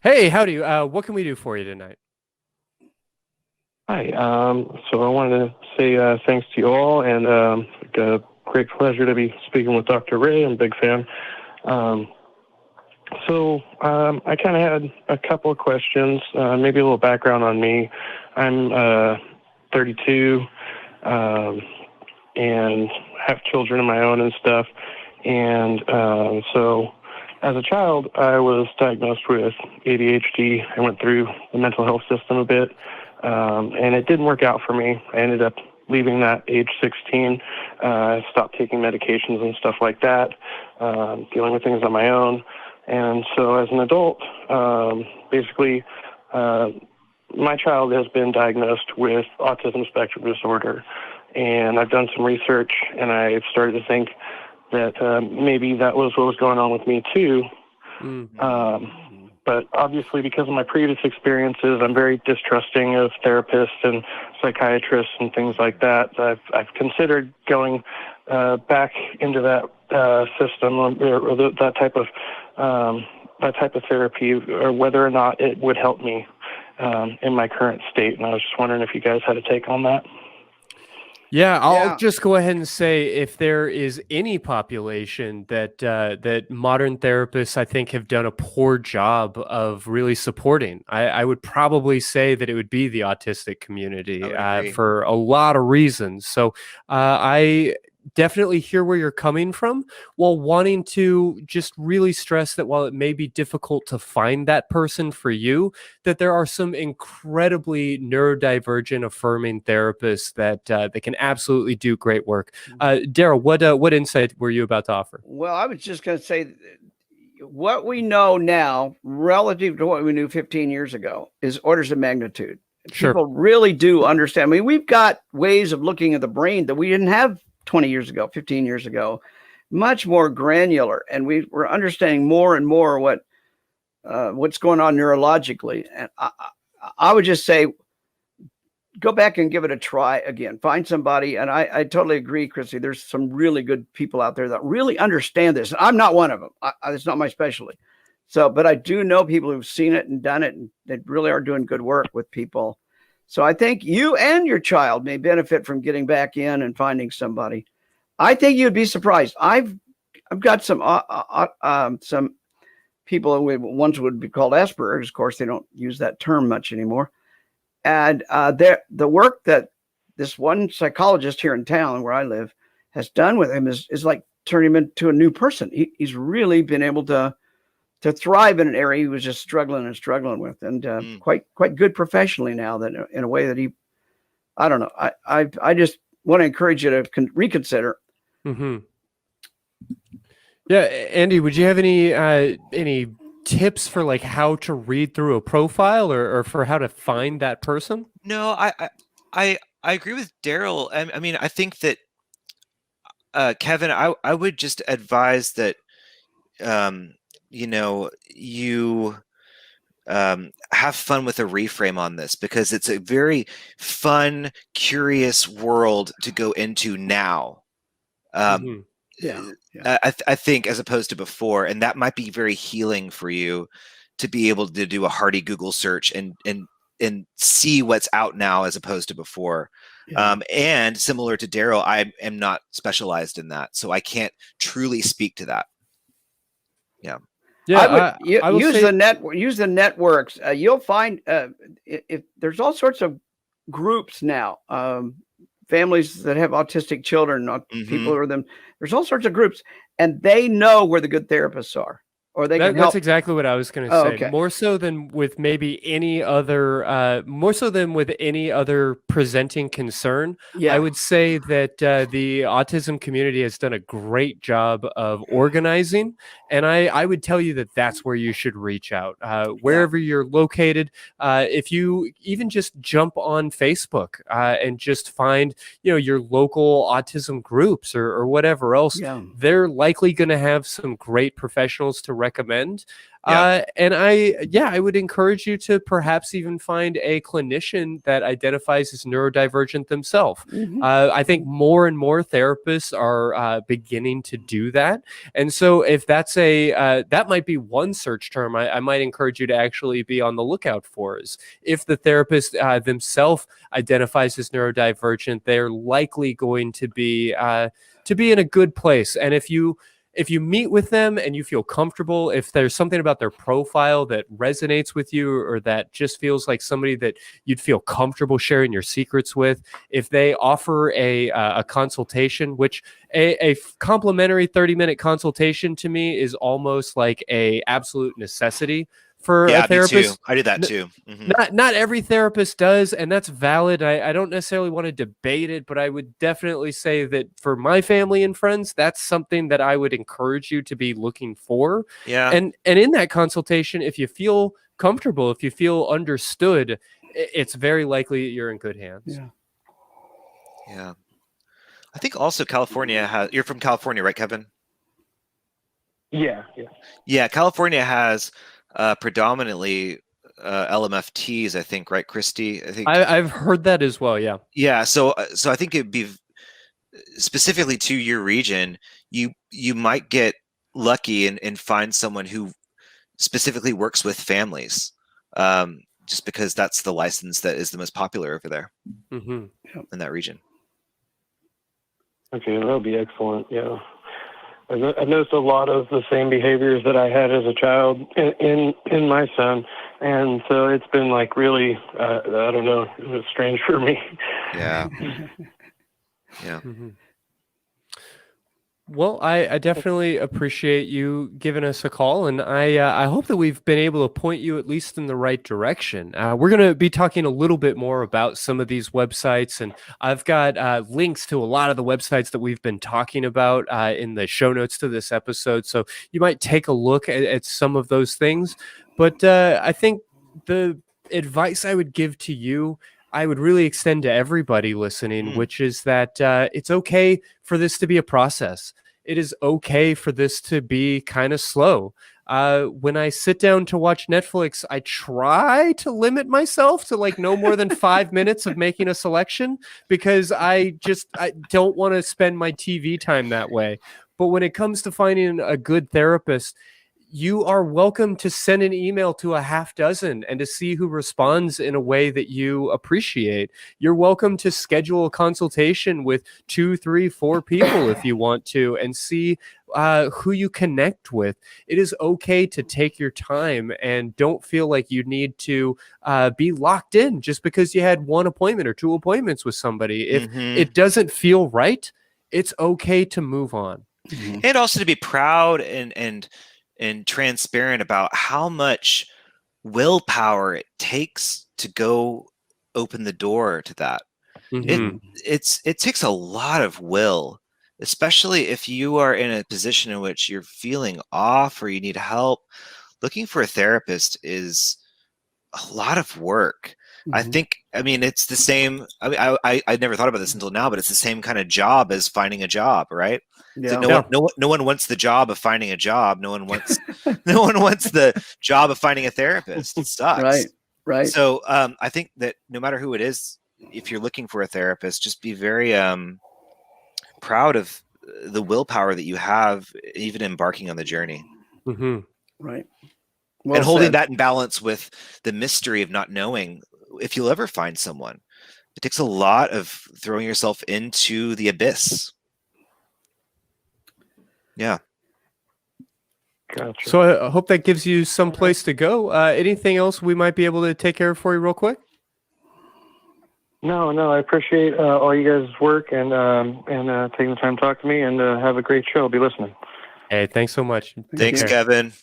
Hey, howdy. What can we do for you tonight? Hi. So I wanted to say thanks to you all, and a great pleasure to be speaking with Dr. Ray. I'm a big fan. Um, I kind of had a couple of questions, maybe a little background on me. I'm 32 and have children of my own and stuff. And so as a child, I was diagnosed with ADHD. I went through the mental health system a bit, and it didn't work out for me. I ended up leaving that age 16. I stopped taking medications and stuff like that, dealing with things on my own. And so as an adult, basically, my child has been diagnosed with autism spectrum disorder. And I've done some research, and I've started to think that maybe that was what was going on with me too. But obviously, because of my previous experiences, I'm very distrusting of therapists and psychiatrists and things like that. I've considered going back into that system or that type of therapy, or whether or not it would help me in my current state. And I was just wondering if you guys had a take on that. Yeah, I'll just go ahead and say if there is any population that that modern therapists, I think, have done a poor job of really supporting, I would probably say that it would be the autistic community for a lot of reasons. So I definitely hear where you're coming from, while wanting to just really stress that while it may be difficult to find that person for you, that there are some incredibly neurodivergent affirming therapists that can absolutely do great work. Darrel, what insight were you about to offer? Well, I was just going to say what we know now relative to what we knew 15 years ago is orders of magnitude. Sure. People really do understand. I mean, we've got ways of looking at the brain that we didn't have 20 years ago, 15 years ago, much more granular. And we're understanding more and more what's going on neurologically. And I would just say, go back and give it a try again. Find somebody. And I totally agree, Christy. There's some really good people out there that really understand this. I'm not one of them. It's not my specialty. So, but I do know people who've seen it and done it, and they really are doing good work with people. So I think you and your child may benefit from getting back in and finding somebody. I think you'd be surprised. I've got some people who once would be called Asperger's. Of course, they don't use that term much anymore. And the work that this one psychologist here in town where I live has done with him is like turning him into a new person. He's really been able to thrive in an area he was just struggling with, and quite good professionally now, that in a way that I don't know. I just want to encourage you to reconsider. Mm-hmm. Yeah. Andy, would you have any tips for like how to read through a profile or for how to find that person? No, I agree with Darrel. I mean, I think that, Kevin, I would just advise that, you have fun with a reframe on this, because it's a very fun, curious world to go into now. I think, as opposed to before, and that might be very healing for you to be able to do a hearty Google search and see what's out now as opposed to before. And similar to Darrel, I am not specialized in that, so I can't truly speak to that. I would use the networks. You'll find if there's all sorts of groups now, families that have autistic children, people or them. There's all sorts of groups, and they know where the good therapists are. Or they can help. That's exactly what I was going to say. Okay. More so than with maybe any other, more so than with any other presenting concern. I would say that the autism community has done a great job of organizing, and I would tell you that that's where you should reach out, wherever you're located. If you even just jump on Facebook and just find your local autism groups or whatever else, they're likely going to have some great professionals to recommend. Yeah. And I would encourage you to perhaps even find a clinician that identifies as neurodivergent themselves. I think more and more therapists are beginning to do that. And so if that's that might be one search term I might encourage you to actually be on the lookout for, is if the therapist themselves identifies as neurodivergent, they're likely going to be in a good place. And if you meet with them and you feel comfortable, if there's something about their profile that resonates with you, or that just feels like somebody that you'd feel comfortable sharing your secrets with, if they offer a consultation, which a complimentary 30-minute consultation to me is almost like a absolute necessity for a therapist. Me too. I do that too. Not every therapist does, and that's valid. I don't necessarily want to debate it, but I would definitely say that for my family and friends, that's something that I would encourage you to be looking for. Yeah. And in that consultation, if you feel comfortable, if you feel understood, it's very likely you're in good hands. Yeah. I think also California you're from California, right, Kevin? Yeah. Yeah, California has predominantly LMFTs, I think, right, Christy? I think I've heard that as well. Yeah. Yeah. So I think it'd be specifically to your region. You might get lucky and find someone who specifically works with families, just because that's the license that is the most popular over there in that region. Okay, that'll be excellent. Yeah. I noticed a lot of the same behaviors that I had as a child in my son, and so it's been like really, I don't know, it was strange for me. Yeah. Yeah. Well, I definitely appreciate you giving us a call, and I hope that we've been able to point you at least in the right direction. We're going to be talking a little bit more about some of these websites, and I've got links to a lot of the websites that we've been talking about in the show notes to this episode, so you might take a look at some of those things. But I think the advice I would give to you, I would really extend to everybody listening, which is that it's okay for this to be a process. It is okay for this to be kind of slow. When I sit down to watch Netflix, I try to limit myself to like no more than 5 minutes of making a selection, because I don't want to spend my TV time that way. But when it comes to finding a good therapist, you are welcome to send an email to a half dozen and to see who responds in a way that you appreciate. You're welcome to schedule a consultation with 2, 3, 4 people if you want to, and see who you connect with. It is okay to take your time, and don't feel like you need to be locked in just because you had 1 appointment or 2 appointments with somebody. If it doesn't feel right, it's okay to move on. And also to be proud and transparent about how much willpower it takes to go open the door to that. It takes a lot of will, especially if you are in a position in which you're feeling off or you need help. Looking for a therapist is a lot of work. I mean, it's the same. I mean, I never thought about this until now, but it's the same kind of job as finding a job, right? Yeah. So no one wants the job of finding a job. No one wants the job of finding a therapist. It sucks. Right. So I think that no matter who it is, if you're looking for a therapist, just be very proud of the willpower that you have, even embarking on the journey. Right. Well and holding said. that in balance with the mystery of not knowing if you'll ever find someone. It takes a lot of throwing yourself into the abyss. Yeah. Gotcha. So I hope that gives you some place to go. Anything else we might be able to take care of for you real quick? No, I appreciate all you guys' work and taking the time to talk to me, and have a great show. I'll be listening. Hey, thanks so much. Thanks, Kevin.